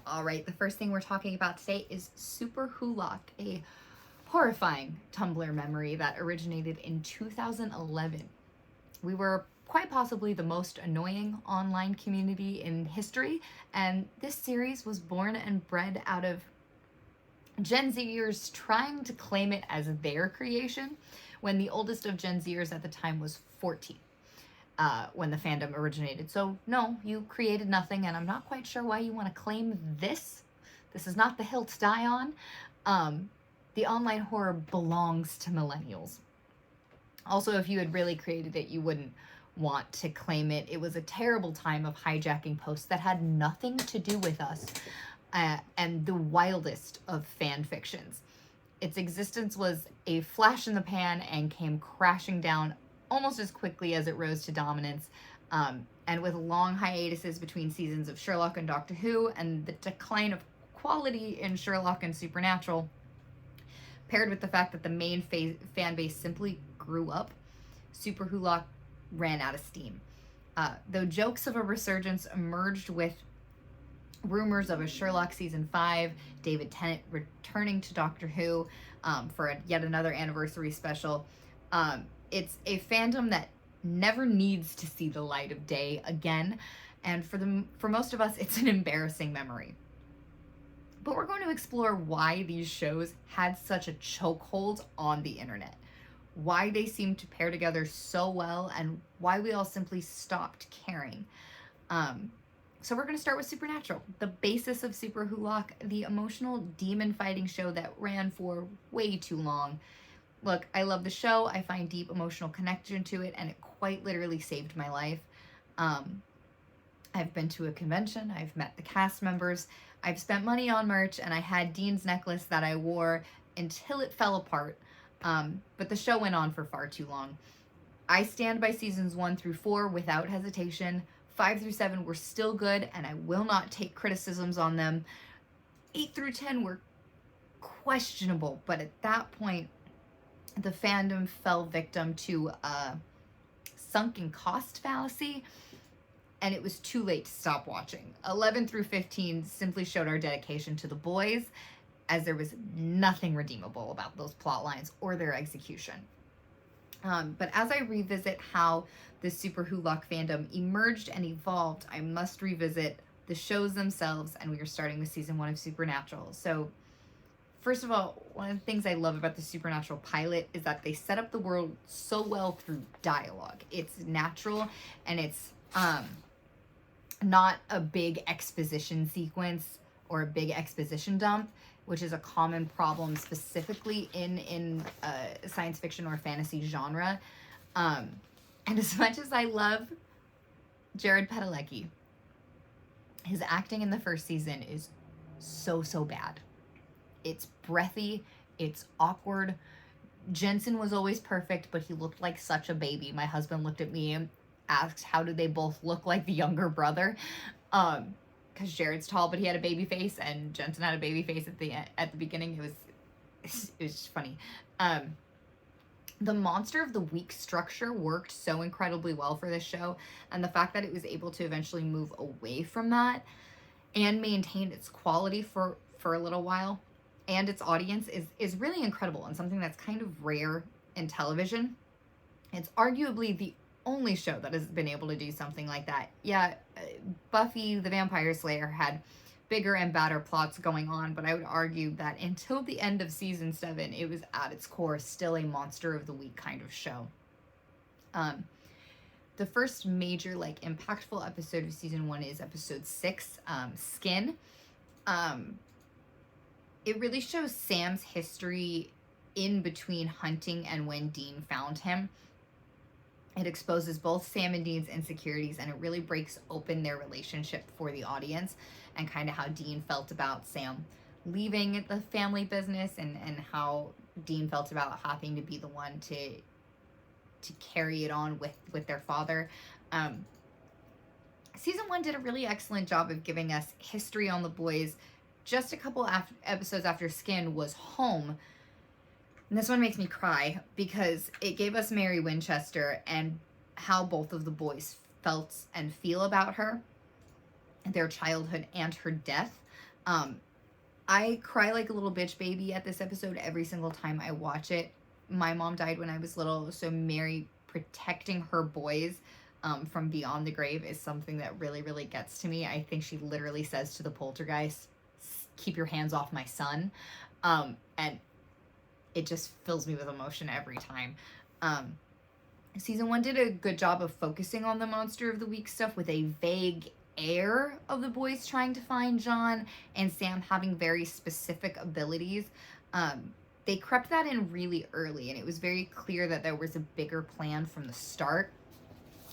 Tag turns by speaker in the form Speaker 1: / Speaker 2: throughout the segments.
Speaker 1: All right, the first thing we're talking about today is SUPERWhoLock, a horrifying Tumblr memory that originated in 2011. We were quite possibly the most annoying online community in history, and this series was born and bred out of Gen Zers trying to claim it as their creation when the oldest of Gen Zers at the time was 14. When the fandom originated. So, no, you created nothing, and I'm not quite sure why you want to claim this. This is not the hill to die on. The online horror belongs to millennials. Also, if you had really created it, you wouldn't want to claim it. It was a terrible time of hijacking posts that had nothing to do with us, and the wildest of fan fictions. Its existence was a flash in the pan and came crashing down almost as quickly as it rose to dominance, and with long hiatuses between seasons of Sherlock and Doctor Who, and the decline of quality in Sherlock and Supernatural, paired with the fact that the main fan base simply grew up, SUPERWhoLock ran out of steam. Though jokes of a resurgence emerged with rumors of a Sherlock season 5, David Tennant returning to Doctor Who for yet another anniversary special, it's a fandom that never needs to see the light of day again, and for most of us, it's an embarrassing memory. But we're going to explore why these shows had such a chokehold on the internet, why they seem to pair together so well, and why we all simply stopped caring. So we're going to start with Supernatural, the basis of SUPERWhoLock, the emotional demon fighting show that ran for way too long. Look, I love the show. I find deep emotional connection to it, and it quite literally saved my life. I've been to a convention. I've met the cast members. I've spent money on merch, and I had Dean's necklace that I wore until it fell apart. But the show went on for far too long. I stand by seasons 1 through 4 without hesitation. 5 through 7 were still good, and I will not take criticisms on them. 8 through 10 were questionable, but at that point, the fandom fell victim to a sunken cost fallacy, and it was too late to stop watching. 11 through 15 simply showed our dedication to the boys, as there was nothing redeemable about those plot lines or their execution. But as I revisit how the SUPERWhoLock fandom emerged and evolved, I must revisit the shows themselves, and we are starting with season 1 of Supernatural. So, first of all, one of the things I love about the Supernatural pilot is that they set up the world so well through dialogue. It's natural, and it's not a big exposition sequence or a big exposition dump, which is a common problem specifically in science fiction or fantasy genre. And as much as I love Jared Padalecki, his acting in the first season is so bad. It's breathy, it's awkward. Jensen was always perfect, but he looked like such a baby. My husband looked at me and asked, how do they both look like the younger brother? Because Jared's tall, but he had a baby face, and Jensen had a baby face at the beginning. It was just funny. The Monster of the Week structure worked so incredibly well for this show, and the fact that it was able to eventually move away from that and maintain its quality for a little while and its audience is really incredible, and something that's kind of rare in television. It's arguably the only show that has been able to do something like that. Yeah, Buffy the Vampire Slayer had bigger and badder plots going on, but I would argue that until the end of season 7, it was at its core still a Monster of the Week kind of show. The first major, impactful episode of season 1 is episode 6, Skin. It really shows Sam's history in between hunting and when Dean found him. It exposes both Sam and Dean's insecurities, and it really breaks open their relationship for the audience, and kind of how Dean felt about Sam leaving the family business, and how Dean felt about having to be the one to carry it on with their father. Season 1 did a really excellent job of giving us history on the boys. Just a couple episodes after Skin was Home. And this one makes me cry because it gave us Mary Winchester and how both of the boys felt and feel about her, their childhood and her death. I cry like a little bitch baby at this episode every single time I watch it. My mom died when I was little, so Mary protecting her boys from beyond the grave is something that really, really gets to me. I think she literally says to the poltergeist, keep your hands off my son. And it just fills me with emotion every time. Season 1 did a good job of focusing on the Monster of the Week stuff with a vague air of the boys trying to find John and Sam having very specific abilities. They crept that in really early, and it was very clear that there was a bigger plan from the start.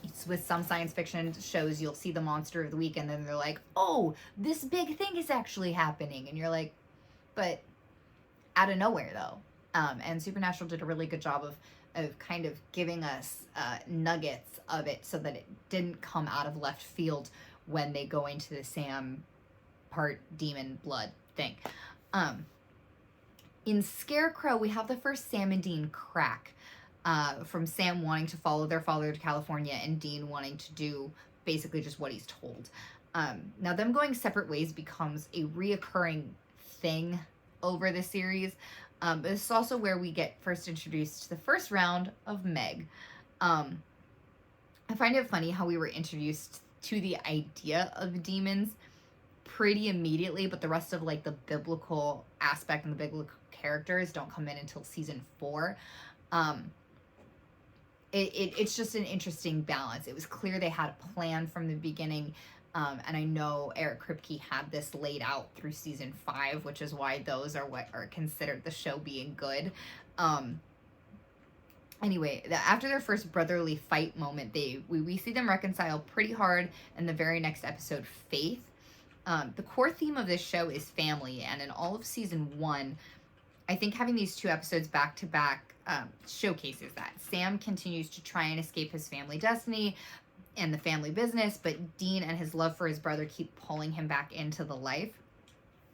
Speaker 1: It's with some science fiction shows, you'll see the Monster of the Week, and then they're like, oh, this big thing is actually happening. And you're like, but out of nowhere, though. And Supernatural did a really good job of kind of giving us nuggets of it so that it didn't come out of left field when they go into the Sam part demon blood thing. In Scarecrow, we have the first Sam and Dean crack from Sam wanting to follow their father to California and Dean wanting to do basically just what he's told. Now, them going separate ways becomes a reoccurring thing over the series. But this is also where we get first introduced to the first round of Meg. I find it funny how we were introduced to the idea of demons pretty immediately, but the rest of like the biblical aspect and the biblical characters don't come in until season 4. It's just an interesting balance. It was clear they had a plan from the beginning. And I know Eric Kripke had this laid out through season 5, which is why those are what are considered the show being good. Anyway, after their first brotherly fight moment, we see them reconcile pretty hard in the very next episode, Faith. The core theme of this show is family, and in all of season 1, I think having these 2 episodes back to back showcases that. Sam continues to try and escape his family destiny and the family business, but Dean and his love for his brother keep pulling him back into the life.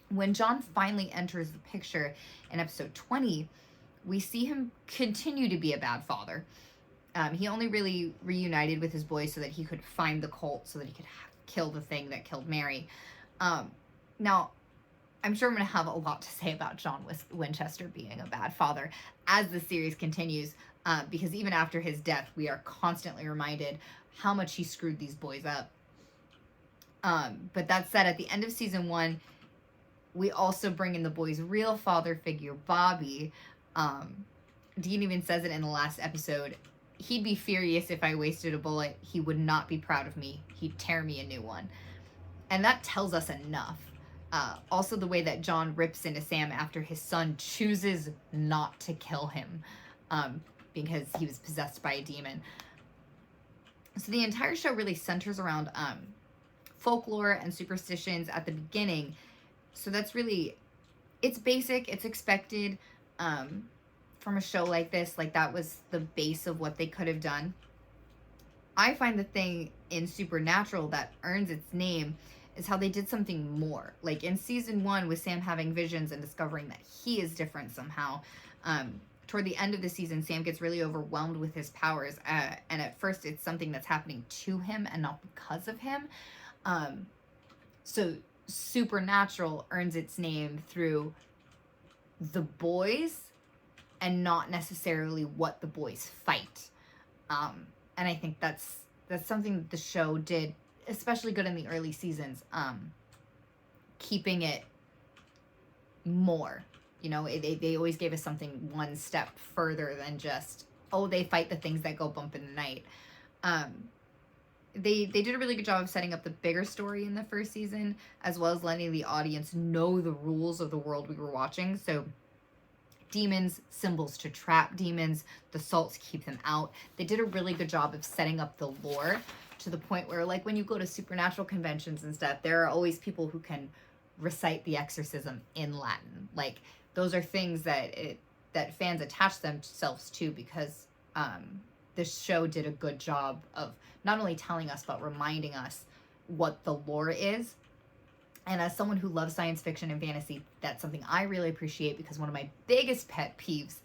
Speaker 1: When John finally enters the picture in episode 20, we see him continue to be a bad father. He only really reunited with his boys so that he could find the cult, so that he could kill the thing that killed Mary. Now, I'm sure I'm going to have a lot to say about John Winchester being a bad father as the series continues, because even after his death, we are constantly reminded how much he screwed these boys up. But that said, at the end of season 1, we also bring in the boys' real father figure, Bobby. Dean even says it in the last episode. He'd be furious if I wasted a bullet. He would not be proud of me. He'd tear me a new one. And that tells us enough. Also, the way that John rips into Sam after his son chooses not to kill him because he was possessed by a demon. So the entire show really centers around folklore and superstitions at the beginning. So that's really, it's basic, it's expected from a show like this. Like, that was the base of what they could have done. I find the thing in Supernatural that earns its name is how they did something more. Like in season 1 with Sam having visions and discovering that he is different somehow. Toward the end of the season, Sam gets really overwhelmed with his powers. And at first it's something that's happening to him and not because of him. So Supernatural earns its name through the boys and not necessarily what the boys fight. And I think that's something that the show did especially good in the early seasons, keeping it more. You know, they always gave us something one step further than just, oh, they fight the things that go bump in the night. They did a really good job of setting up the bigger story in the first season, as well as letting the audience know the rules of the world we were watching. So demons, symbols to trap demons, the salts keep them out. They did a really good job of setting up the lore to the point where, like, when you go to Supernatural conventions and stuff, there are always people who can recite the exorcism in Latin. Like, those are things that fans attach themselves to, because this show did a good job of not only telling us, but reminding us what the lore is. And as someone who loves science fiction and fantasy, that's something I really appreciate, because one of my biggest pet peeves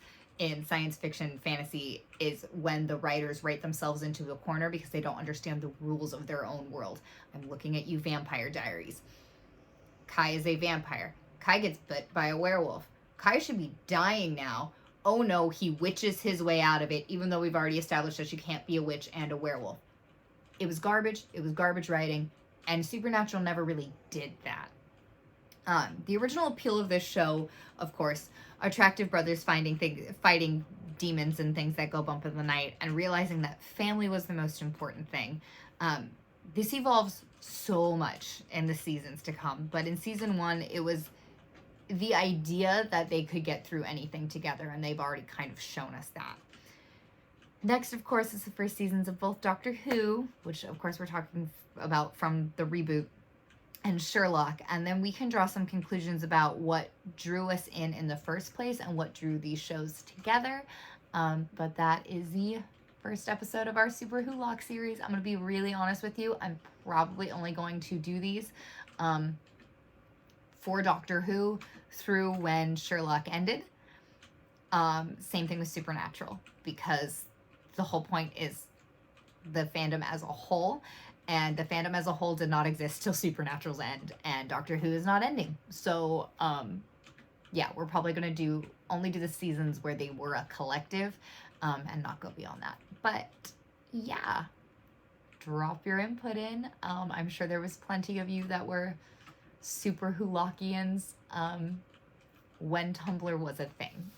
Speaker 1: in science fiction fantasy is when the writers write themselves into a corner because they don't understand the rules of their own world. I'm looking at you, Vampire Diaries. Kai is a vampire. Kai gets bit by a werewolf. Kai should be dying now. Oh no, he witches his way out of it, even though we've already established that you can't be a witch and a werewolf. It was garbage. It was garbage writing. And Supernatural never really did that. The original appeal of this show, of course, attractive brothers fighting demons and things that go bump in the night, and realizing that family was the most important thing. This evolves so much in the seasons to come, but in season 1, it was the idea that they could get through anything together, and they've already kind of shown us that. Next, of course, is the first seasons of both Doctor Who, which, of course, we're talking about from the reboot, and Sherlock, and then we can draw some conclusions about what drew us in the first place and what drew these shows together. But that is the first episode of our SUPERWhoLock series. I'm going to be really honest with you. I'm probably only going to do these for Doctor Who through when Sherlock ended. Same thing with Supernatural, because the whole point is the fandom as a whole, and the fandom as a whole did not exist till Supernatural's end, and Doctor Who is not ending. So, yeah, we're probably going to only do the seasons where they were a collective, and not go beyond that. But, yeah, drop your input in. I'm sure there was plenty of you that were SuperWhoLockians when Tumblr was a thing.